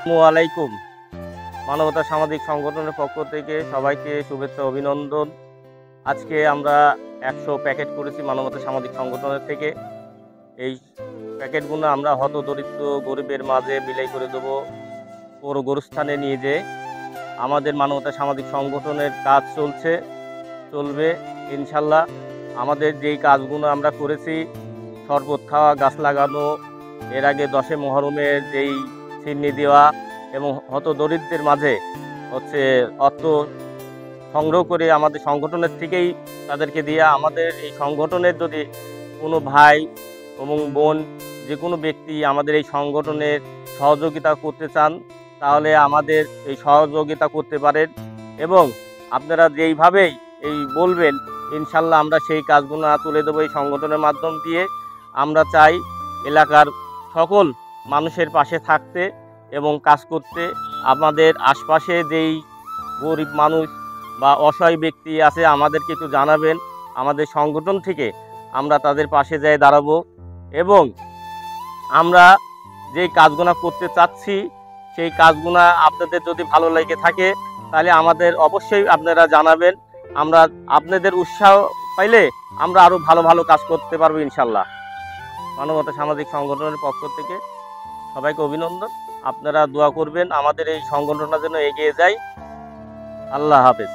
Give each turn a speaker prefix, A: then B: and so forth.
A: আসসালামু আলাইকুম। মানবতা সামাজিক সংগঠনের পক্ষ থেকে সবাইকে শুভেচ্ছা অভিনন্দন। আজকে আমরা ১০০ প্যাকেট করেছি মানবতা সামাজিক সংগঠনের থেকে। এই প্যাকেটগুলো আমরা হতদরিদ্র গরিবের মাঝে বিলাই করে দেবো পৌর গোরস্থানে নিয়ে যেয়ে। আমাদের মানবতা সামাজিক সংগঠনের কাজ চলবে ইনশাল্লাহ। আমাদের যেই কাজগুলো আমরা করেছি, শরবত খাওয়া, গাছ লাগানো, এর আগে ১০ মুহররমের যেই ছিন্নি দেওয়া এবং হতদরিদ্রের মাঝে অর্থ সংগ্রহ করে আমাদের সংগঠনের থেকেই তাদেরকে দেওয়া। আমাদের এই সংগঠনের যদি কোনো ভাই এবং বোন যে কোনো ব্যক্তি আমাদের এই সংগঠনের সহযোগিতা করতে চান, তাহলে আমাদের এই সহযোগিতা করতে পারেন এবং আপনারা যেইভাবেই বলবেন ইনশাল্লাহ আমরা সেই কাজগুলো তুলে দেবো এই সংগঠনের মাধ্যম দিয়ে। আমরা চাই এলাকার সকল মানুষের পাশে থাকতে এবং কাজ করতে। আমাদের আশপাশে যেই গরিব মানুষ বা অসহায় ব্যক্তি আছে আমাদেরকে একটু জানাবেন, আমাদের সংগঠন থেকে আমরা তাদের পাশে যেয়ে দাঁড়াবো এবং আমরা যেই কাজগুলো করতে চাচ্ছি সেই কাজগুলো আপনাদের যদি ভালো লেগে থাকে তাহলে আমাদের অবশ্যই আপনারা জানাবেন। আমরা আপনাদের উৎসাহ পাইলে আমরা আরও ভালো ভালো কাজ করতে পারবো ইনশাল্লাহ। মানবতা সামাজিক সংগঠনের পক্ষ থেকে সবাইকে অভিনন্দন। আপনারা দোয়া করবেন আমাদের এই সংগঠনটা যেন এগিয়ে যায়। আল্লাহ হাফেজ।